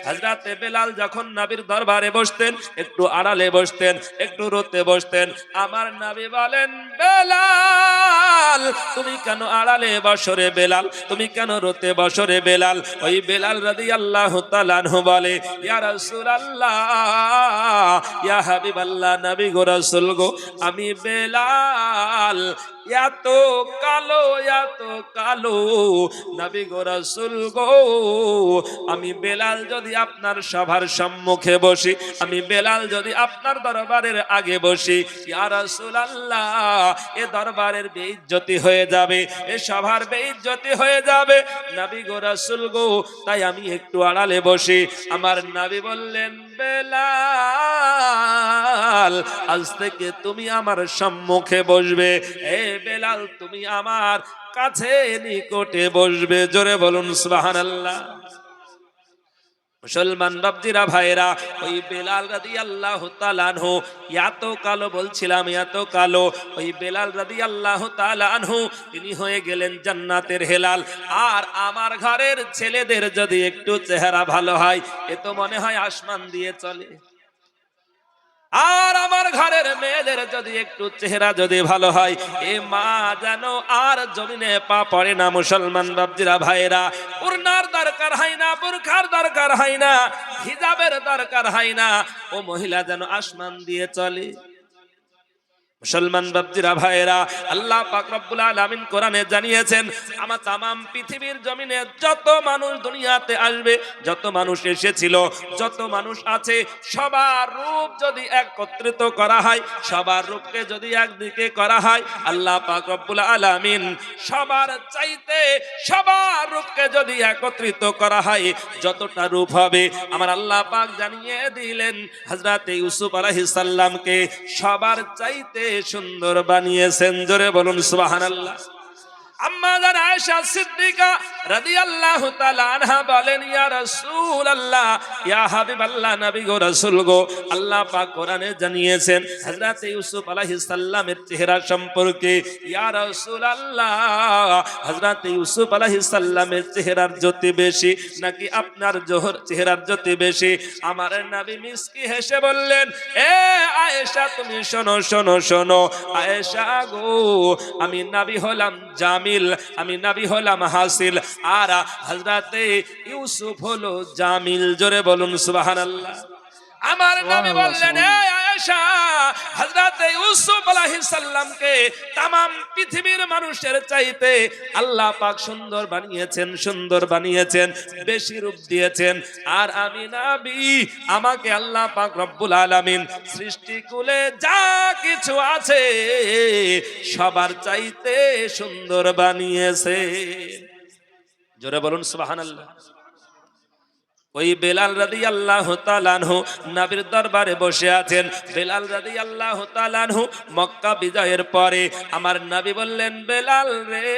হযরতে বেলাল যখন নবীর দরবারে বসতেন একটু আড়ালে বসতেন, একটু রোতে বসতেন। আমার নবী বলেন, বেলাল তুমি কেন আড়ালে বসো রে বেলাল, তুমি কেন রোতে বসো রে বেলাল? ওই বেলাল রাদিয়াল্লাহু তাআলা আনহু বলে, ইয়া রাসূলুল্লাহ, ইয়া হাবিবাল্লাহ, নবী গো, রাসূল গো, আমি বেলাল এত কালো, এত কালো, নবী গো, রাসূল গো, আমি বেলাল যদি আপনার সভার সম্মুখে বসি, আমি বেলাল যদি আপনার দরবারের আগে বসি, ইয়া রাসূলুল্লাহ, এ দরবারের বেইজ্জতি হয়ে যাবে, এ সভার বেইজ্জতি হয়ে যাবে, নবী গো, রাসূল গো, তাই আমি একটু আড়ালে বসি। আমার নবী বললেন, বেলাল আজ থেকে তুমি আমার সম্মুখে বসবে, এ বেলাল তুমি আমার কাছে নিকটে বসবে। জোরে বলুন সুবহানাল্লাহ। মুসলমান বাপজিরা ভাইরা, ওই বেলাল রাদিয়াল্লাহু তাআলা আনহু এত কালো, বলছিলাম এত কালো, ওই বেলাল রাদিয়াল্লাহু তাআলা আনহু তিনি হয়ে গেলেন জান্নাতের হেলাল। আর আমার ঘরের ছেলেদের যদি একটু চেহারা ভালো হয়, এ তো মনে হয় আসমান দিয়ে চলে। আর আমার ঘরের মেয়েদের যদি একটু চেহারা যদি ভালো হয়, এ মা যেন আর জমিনে পা পড়ে না। মুসলমান বাপজিরা ভাইরা, ওড়নার দরকার হয় না, বুরখার দরকার হয় না, হিজাবের দরকার হয় না, ও মহিলা যেন আসমান দিয়ে চলে। মুসলমান বাপজিরা ভাইরা, আল্লাহ পাক রব্বুল আলামিন কোরআনে জানিয়েছেন, আমার তামাম পৃথিবীর জমিনে যত মানুষ দুনিয়াতে আসবে, যত মানুষ এসেছিল, যত মানুষ আছে, সবার রূপ যদি একত্রিত করা হয়, সবার রূপকে যদি একদিকে করা হয়, আল্লাহ পাক রব্বুল আলামিন সবার চাইতে সবার রূপকে যদি একত্রিত করা হয়, যতটা রূপ হবে, আমার আল্লাহ পাক জানিয়ে দিলেন হযরত ইউসুফ আলাইহিস সালামকে সবার চাইতে সুন্দর বানিয়েছেন। জোরে বলুন সুবহানাল্লাহ। আম্মা জান আয়েশা সিদ্দিকা রাদিয়াল্লাহু তাআলা আনহা বলেন, ইয়া রাসূলুল্লাহ, ইয়া হাবিবাল্লাহ, নবী গো, রাসূল গো, আল্লাহ পাক কোরআনে জানিয়েছেন হযরত ইউসুফ আলাইহিস সালামের চেহারা সম্পর্কে, ইয়া রাসূলুল্লাহ, হযরত ইউসুফ আলাইহিস সালামের চেহারার জ্যোতি বেশি নাকি আপনার চেহারার জ্যোতি বেশি? আমার নবী মিসকি হেসে বললেন, এ আয়েশা তুমি শোনো শোনো শোনো, আয়েশা গো, আমি নবী হলাম জামিল, আমি নবী হলাম হাসিল, আর হযরতে ইউসুফ হলো জামিল। জোরে বলুন সুবহানাল্লাহ। আমার নবী বললেন, এ আয়েশা, হযরত ইউসুফ আলাইহিস সালামকে तमाम পৃথিবীর মানুষের চাইতে আল্লাহ পাক সুন্দর বানিয়েছেন, সুন্দর বানিয়েছেন, বেশি রূপ দিয়েছেন। আর আমি নবী, আমাকে আল্লাহ পাক রব্বুল আলামিন সৃষ্টিকুলে যা কিছু আছে সবার চাইতে সুন্দর বানিয়েছে। জোরে বলুন সুবহানাল্লাহ। ওই বেলাল রাদিয়াল্লাহু তাআলা আনহু নবীর দরবারে বসে আছেন। বেলাল রাদিয়াল্লাহু তাআলা আনহু মক্কা বিজয়ের পরে আমার নবী বললেন, বেলাল রে,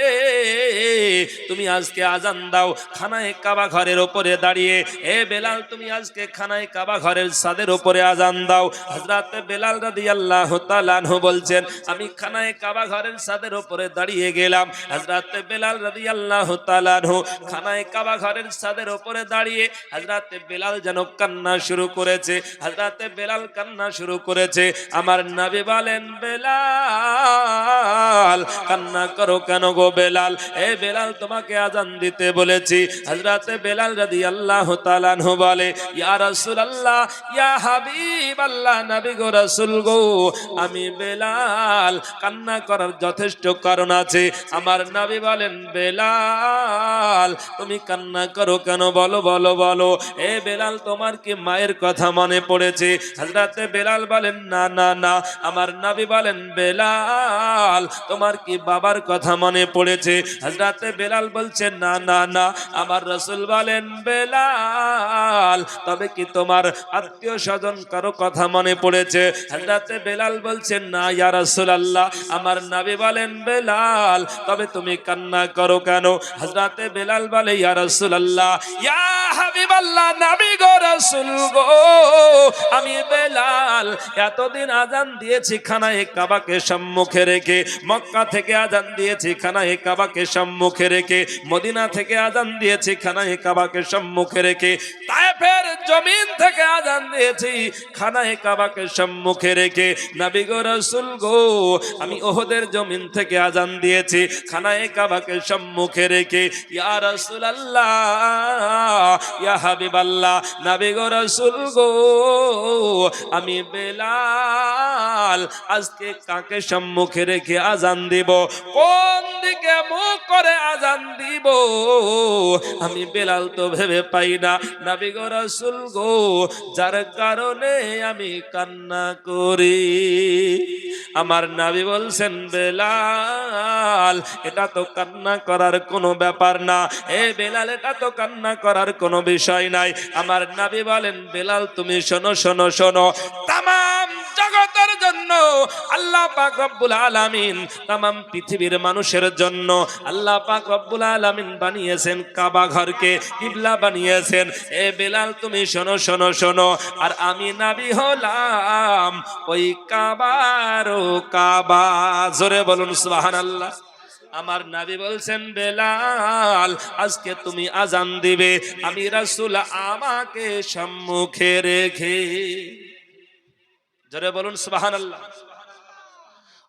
তুমি আজকে আজান দাও খানায়ে কাবা ঘরের উপরে দাঁড়িয়ে। এ বেলাল, তুমি আজকে খানায়ে কাবা ঘরের ছাদের উপরে আজান দাও। হযরত বেলাল রাদিয়াল্লাহু তাআলা আনহু বলছেন, আমি খানায়ে কাবা ঘরের ছাদের উপরে দাঁড়িয়ে গেলাম। হযরত বেলাল রাদিয়াল্লাহু তাআলা আনহু খানায়ে কাবা ঘরের ছাদের উপরে দাঁড়িয়ে হযরতে বেলাল যেন কান্না শুরু করেছে, হযরতে বেলাল কান্না শুরু করেছে। আমার নবী বলেন, বেলাল কান্না করো কেন গো বেলাল? এ বেলাল, তোমাকে আজান দিতে বলেছি। হযরতে বেলাল রাদিয়াল্লাহু তাআলা আনহু বলে, ইয়া রাসূলুল্লাহ, ইয়া হাবিবাল্লাহ, নবী গো, রাসূল গো, আমি বেলাল কান্না করার যথেষ্ট কারণ আছে। আমার নবী বলেন, বেলাল তুমি কান্না করো কেন? বলো বলো বলো। এ বেলাল, তোমার কি মায়ের কথা মনে পড়েছে? হযরতে বেলাল বলেন, না না না। আমার নবী বলেন, বেলাল তোমার কি বাবার কথা মনে পড়েছে? হযরতে বেলাল বলছেন, না না না। আমার রাসূল বলেন, বেলাল তবে কি তোমার আত্মীয় স্বজন কারো কথা মনে পড়েছে? হযরতে বেলাল বলছেন, না ইয়া রাসূলুল্লাহ। আমার নবী বলেন, বেলাল তবে তুমি কান্না করো কেন? হযরতে বেলাল বলে, ইয়া রাসূলুল্লাহ, ইয়া হাবিবাল্লাহ, নবী গো, রাসূল গো, আমি বেলাল এতদিন আজান দিয়েছি খানায়ে কাবাকে সম্মুখে রেখে, মক্কা থেকে আজান দিয়েছি খানায়ে কাবাকে সম্মুখে রেখে, মদিনা থেকে আজান দিয়েছি খানায়ে কাবাকে সম্মুখে রেখে, তায়েফে তায়েফের জমিন থেকে আজান দিয়েছি খানায়ে কাবাকে সম্মুখে রেখে। নবী গো রাসূল গো, আমি ওহদের জমিন থেকে আজান দিয়েছি খানায়ে কাবাকে সম্মুখে রেখে। ইয়া রাসূলুল্লাহ, ইয়া হাবিবাল্লাহ, নবী গো রাসূল গো, আমি বেলাল আজকে কাকে সম্মুখে রেখে আজান দিব, কোন দিকে মুখ করে আজান দিব, আমি বেলাল তো ভেবে পাই না। নবী গো রাসূল গো, যার কারণে আমি কান্না করি। আমার নবী বলছেন, বেলাল এটা তো কান্না করার কোনো ব্যাপার না, এ বেলাল এটা তো কান্না করার কোনো বিষয় নাই। আমার নবী বলেন, বেলাল তুমি শোনো শোনো শোনো, তামাম জগতের জন্য আল্লাহ পাক রব্বুল আলামিন, তামাম পৃথিবীর মানুষের জন্য আল্লাহ পাক রব্বুল আলামিন বানিয়েছেন কাবা ঘরকে, কিবলা বানিয়েছেন। এ বেলাল তুমি শোনো শোনো শোনো, আর আমি নবী হলাম ওই কাবার ও কাবা। জোরে বলুন সুবহানাল্লাহ। আমার নবী বলছেন, বেলাল আজকে তুমি আজান দিবে, আমি রাসূল আমাকে সম্মুখে রেখে। জোরে বলুন সুবহানাল্লাহ।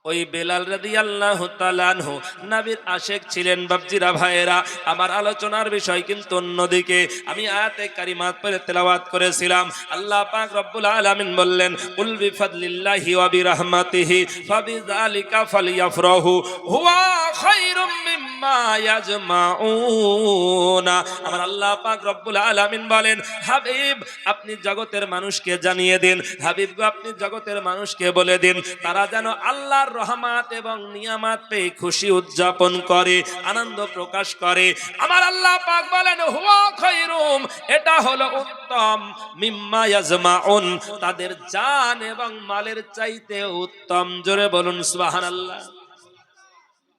ওই বেলাল রাদিয়াল্লাহু তাআলা আনহু নবীর আশিক ছিলেন। বাপজিরা ভাইয়েরা, আমার আলোচনার বিষয় কিন্তু অন্যদিকে। আমি আয়াতে কারিমাত পড়ে তেলাওয়াত করেছিলাম। আল্লাহ পাক রব্বুল আলামিন বললেন, কুল বিফাদলিল্লাহি ওয়া বিরহমাতিহি ফাবিযালিকা ফালইফরাহু হুয়া খায়রুম মিম্মা ইয়াজমাউন। আমার আল্লাহ পাক রব্বুল আলামিন বলেন, হাবিব আপনি জগতের মানুষকে জানিয়ে দিন, হাবিব গো আপনি জগতের মানুষকে বলে দিন, তারা যেন আল্লাহর রহমত এবং নিয়ামত পেয়ে খুশি উদযাপন করে, আনন্দ প্রকাশ করে। আমার আল্লাহ পাক বলেন, হুয়া খায়রুম এটা হলো উত্তম, মিম্মা ইয়াজমাউন তাদের জান এবং মালের চাইতে উত্তম। জোরে বলুন সুবহানাল্লাহ।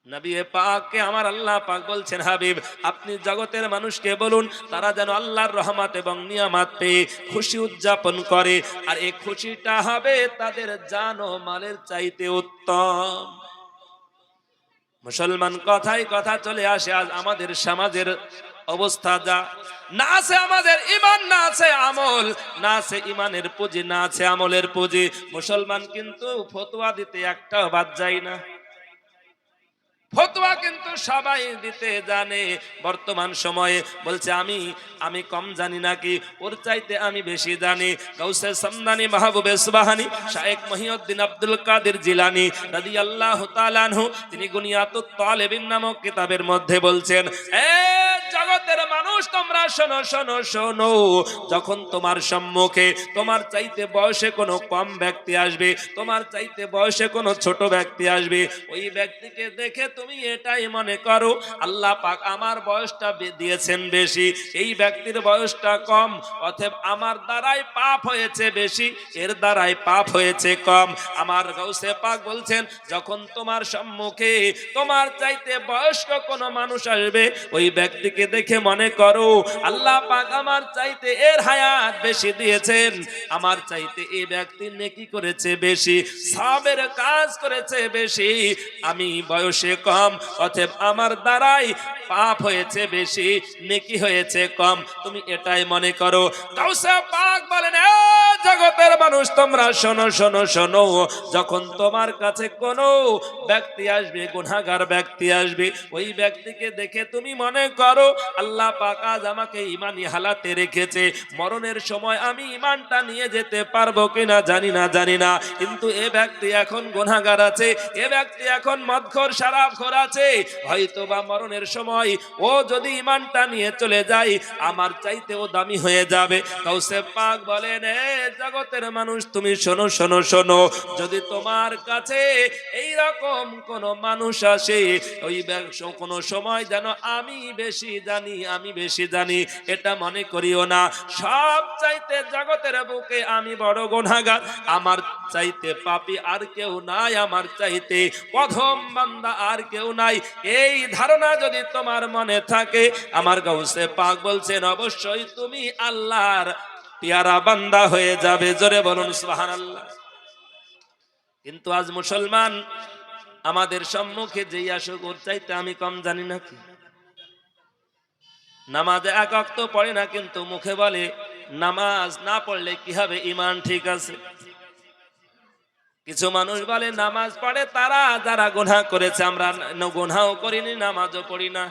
নবী পাককে আমার আল্লাহ পাক বলছেন, হাবিব আপনি জগতের মানুষকে বলুন, তারা যেন আল্লাহর রহমত এবং নিয়ামত পেয়ে খুশি উদযাপন করে, আর এই খুশিটা হবে তাদের জান ও মালের চাইতে উত্তম। মুসলমান কথাই কথা চলে আসে, আজ আমাদের সমাজের অবস্থা যা, না আছে আমাদের ইমান, না আছে আমল, না আছে ইমানের পুঁজি, না আছে আমলের পুঁজি। মুসলমান কিন্তু ফতোয়া দিতে একটাও বাদ যায় না। ফতোয়া কিন্তু সবাই দিতে জানে। বর্তমান সময়ে বলছে আমি কম জানি নাকি, ওর চাইতে আমি বেশি জানি। গাউসে সামদানি মাহবুবে সুবহানি শায়েখ মহিউদ্দিন আব্দুল কাদের জিলানী রাদিয়াল্লাহু তাআলা আনহু তিনি গুনিয়াতুত তালেবিন নামক কিতাবের মধ্যে বলছেন, এ জগতের মানুষ তোমরা শোনো শোনো শোনো, যখন তোমার সম্মুখে তোমার চাইতে বয়সে কোনো কম ব্যক্তি আসবে, তোমার চাইতে বয়সে কোনো ছোট ব্যক্তি আসবে, ওই ব্যক্তিকে দেখে তুমি এটাই মনে করো আল্লাহ পাক আমার বয়সটা দিয়েছেন বেশি, এই ব্যক্তির বয়সটা কম, অতএব আমার দ্বারাই পাপ হয়েছে বেশি, এর দ্বারাই পাপ হয়েছে কম। আমার গাউসে পাক বলছেন, যখন তোমার সম্মুখে তোমার চাইতে বয়স্ক কোনো মানুষ আসবে, ওই ব্যক্তিকে দেখে মনে করো আল্লাহ পাক আমার চাইতে এর হায়াত বেশি দিয়েছেন, আমার চাইতে এই ব্যক্তি নেকি করেছে বেশি, সওয়াবের কাজ করেছে বেশি, আমি বয়সে কম, অতএব আমার দ্বারাই পাপ হয়েছে বেশি, নেকি হয়েছে কম, তুমি এটাই মনে করো। গাউসে পাক বলেন, এ জগতের মানুষ তোমরা শোনো শোনো শোনো, যখন তোমার কাছে কোনো ব্যক্তি আসবে, গুনাহগার ব্যক্তি আসবে, ওই ব্যক্তিকে দেখে তুমি মনে করো আল্লাহ পাক আজ আমাকে ঈমানি হালাতে রেখেছে, মরণের সময় আমি ঈমানটা নিয়ে যেতে পারবো কিনা জানি না, কিন্তু এ ব্যক্তি এখন গুনাহগার আছে, এ ব্যক্তি এখন মদখোর শরাবখোর আছে, হয়তোবা মরণের সময় ও যদি ঈমানটা নিয়ে চলে যায় আমার চাইতে ও দামি হয়ে যাবে। গাউসে পাক বলেন, এ জগতের মানুষ তুমি শোনো শোনো শোনো, যদি তোমার কাছে এই রকম কোন মানুষ আসে, ওই কোন সময় যেন আমি বেশি জানি এটা মনে করিও না। সব চাইতে জগতের বুকে আমি বড় গুনাহগার, আমার চাইতে পাপী আর কেউ নাই, আমার চাইতে অধম বান্দা আর কেউ নাই, এই ধারণা যদি তোমার মনে থাকে, আমার গাউসে পাক বলছেন অবশ্যই তুমি আল্লাহর পেয়ারা বান্দা হয়ে যাবে। জোরে বলুন সুবহানাল্লাহ। কিন্তু আজ মুসলমান আমাদের সম্মুখে যেই আসুক ওর চাইতে আমি কম জানি নাকি, নামাজে এক ওয়াক্ত পড়ে না কিন্তু মুখে বলে নামাজ না পড়লে কি হবে? ঈমান ঠিক আছে। কিছু মানুষ বলে নামাজ পড়ে তারা যারা গুনাহ করেছে, আমরা গুনাহও করিনি, নামাজও পড়ি না।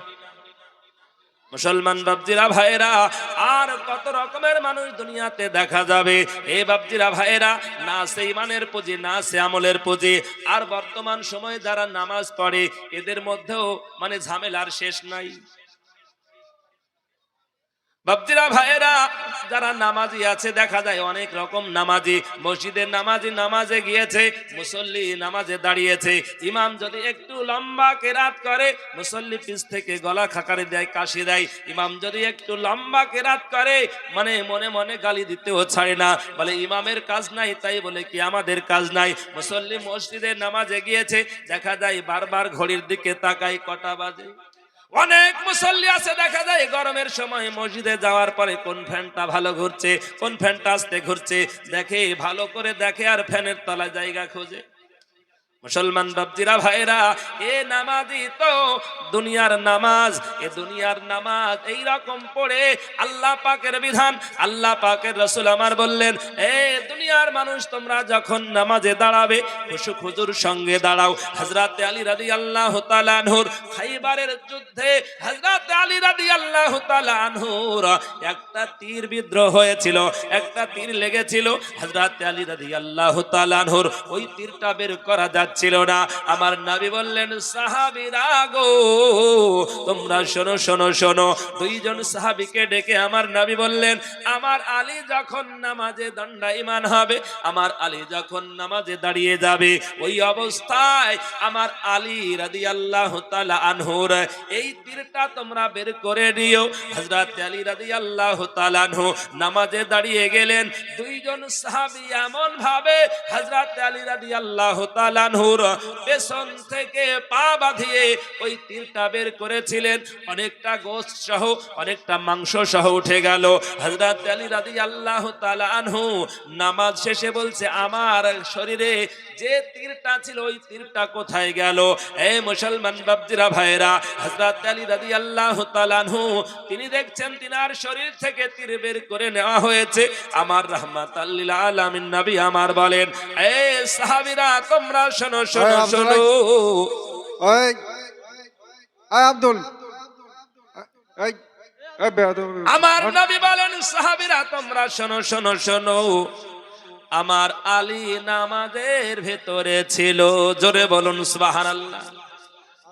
মুসলমান বাপজিরা ভাইরা, আর কত রকমের মানুষ দুনিয়াতে দেখা যাবে। এই বাপজিরা ভাইরা, না সে ইমানের পুঁজি, না সে আমলের পুঁজি। আর বর্তমান সময়ে যারা নামাজ পড়ে এদের মধ্যেও মানে ঝামেলার শেষ নাই। বাপজিরা ভাইরা, যারা নামাজি আছে দেখা যায় অনেক রকম নামাজি। মসজিদের নামাজি নামাজে গিয়েছে, মুসল্লি নামাজে দাঁড়িয়েছে। ইমাম যদি একটু লম্বা কেরাত করে, মুসল্লি পিছ থেকে গলা খাকারে দেয়, কাশি দেয়। ইমাম যদি একটু লম্বা কেরাত করে, মানে মনে মনে গালি দিতেও ছাড়ে না, বলে ইমামের কাজ নাই, তাই বলে কি আমাদের কাজ নাই। মুসল্লি মসজিদের নামাজে গিয়েছে, দেখা যায় বারবার ঘড়ির দিকে তাকায় কটা বাজে। অনেক মুসল্লি আছে দেখা যায় গরমের সময় মসজিদে যাওয়ার পরে কোন ফ্যানটা ভালো ঘুরছে, কোন ফ্যানটা আস্তে ঘুরছে দেখে, ভালো করে দেখে, আর ফ্যানের তলায় জায়গা খোঁজে। মুসলমান বাপজিরা ভাইরা, এ নামাজি তো দুনিয়ার নামাজ, এ দুনিয়ার নামাজ এই রকম পড়ে আল্লাহ পাকের বিধান, আল্লাহ পাকের রাসূল আমার বললেন, এ দুনিয়ার মানুষ তোমরা যখন নামাজে দাঁড়াবে খুশুক হুজুর সঙ্গে দাঁড়াও। হযরত আলী রাদিয়াল্লাহু তাআলা আনহুর খাইবারের যুদ্ধে হযরত আলী রাদিয়াল্লাহু তাআলা আনহুর একটা তীর বিদ্রোহ হয়েছিল, একটা তীর লেগেছিল। হযরত আলী রাদিয়াল্লাহু তাআলা আনহুর ওই তীরটা বের করা ছিল না। আমার নবী বললেন, সাহাবীরা গো তোমরা শোনো শোনো শোনো। দুইজন সাহাবীকে ডেকে আমার নবী বললেন, আমার আলী যখন নামাজে দণ্ডায়মান হবে, আমার আলী যখন নামাজে দাঁড়িয়ে যাবে, ওই অবস্থায় আমার আলী রাদিয়াল্লাহু তাআলা আনহুর এই তীরটা তোমরা বের করে দিও। হযরত আলী রাদিয়াল্লাহু তাআলা আনহু নামাজে দাঁড়িয়ে গেলেন। দুইজন সাহাবী এমন ভাবে হযরত আলী রাদিয়াল্লাহু তাআলা পেছন থেকে পা বাঁধিয়ে ওই তীরটা বের করেছিলেন। অনেকটা গোশত সহ, অনেকটা মাংস সহ উঠে গেল। হযরত আলী রাদিয়াল্লাহু তাআলা আনহু নামাজ শেষে বলছে, আমার শরীরে যে তীরটা ছিল ওই তীরটা কোথায় গেল? এই মুসলমান বাপজিরা ভাইরা, হযরত আলী রাদিয়াল্লাহু তাআলা আনহু তিনি দেখছেন তিনার শরীর থেকে তীর বের করে নেওয়া হয়েছে। আমার রাহমাতাল লিল আলামিন নবী আমার বলেন, এই সাহাবীরা তোমরা শোনো শোনো শোনো। ওই আব্দুল, আমার নবী বলেন, সাহাবীরা তোমরা শোনো শোনো শোনো। আমার আলী নামাজের ভেতরে ছিল। জোরে বলুন সুবহানাল্লাহ।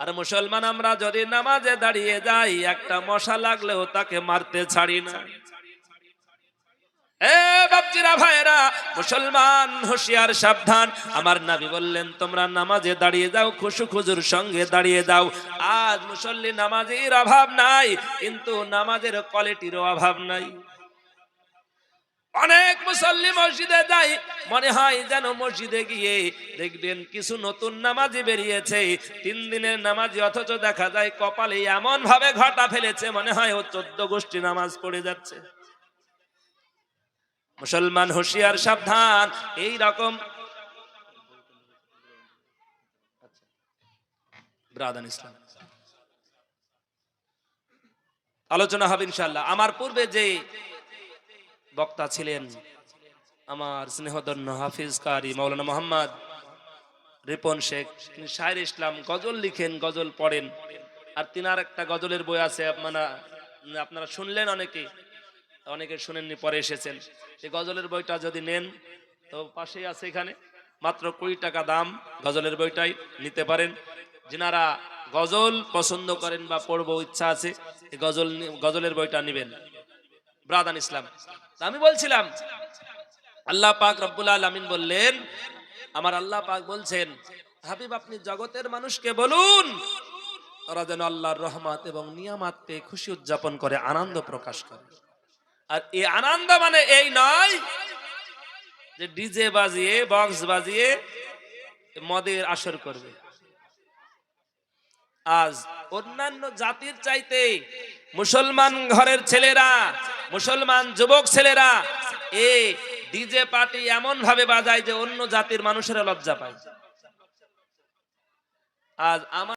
আর মুসলমান আমরা যদি নামাজে দাঁড়িয়ে যাই, একটা মশা লাগলেও তাকে মারতে ছাড়ি না। এ বাপজিরা ভাইরা, মুসলমান হুঁশিয়ার সাবধান। আমার নবী বললেন, তোমরা নামাজে দাঁড়িয়ে যাও, খুশুক হুজুর সঙ্গে দাঁড়িয়ে যাও। আজ মুসল্লি নামাজের অভাব নাই, কিন্তু নামাজের কোয়ালিটিরও অভাব নাই। অনেক মুসল্লি মসজিদে যায়, মনে হয় যেন মসজিদে গিয়ে দেখবেন কিছু নতুন নামাজি বেরিয়েছে, 3 দিনের নামাজি, অথচ দেখা যায় কপালে এমন ভাবে ঘটা ফেলেছে মনে হয় ও 14 গোষ্ঠী নামাজ পড়ে যাচ্ছে। মুসলমান হুঁশিয়ার সাবধান। এই রকম ব্রাদান ইসলাম আলোচনা হবে ইনশাআল্লাহ। আমার পূর্বে যে বক্তা ছিলেন, আমার স্নেহধন্য হাফিজ কারি মাওলানা মোহাম্মদ রিপন শেখ, তিনি শায়ের ইসলাম, গজল লিখেন, গজল পড়েন। আর তিনার একটা গজলের বই আছে, আপনারা শুনলেন, অনেকে শুনেননি, পরে এসেছেন। এই গজলের বইটা যদি নেন তো পাশেই আছে, এখানে মাত্র 20 টাকা দাম। গজলের বইটাই নিতে পারেন। যিনারা গজল পছন্দ করেন বা পড়বো ইচ্ছা আছে, এই গজলের বইটা নেবেন। ব্রাদান ইসলাম। আমি বলছিলাম, আল্লাহ পাক রব্বুল আলামিন বললেন, আমার আল্লাহ পাক বলছেন, হাবিব আপনি জগতের মানুষকে বলুন তারা যেন আল্লাহর রহমত এবং নিয়ামত পেয়ে খুশি উদযাপন করে, আনন্দ প্রকাশ করে। আর এই আনন্দ মানে এই নয় যে ডিজে বাজিয়ে, বক্স বাজিয়ে মদের আসর করবে। আজ অন্যান্য জাতির চাইতে মুসলমান ঘরের ছেলেরা, মুসলমান যুবক ছেলেরা এই ডিজে পার্টি এমন ভাবে বাজায় যে অন্য জাতির মানুষেরা লজ্জা পায়। আজ আমার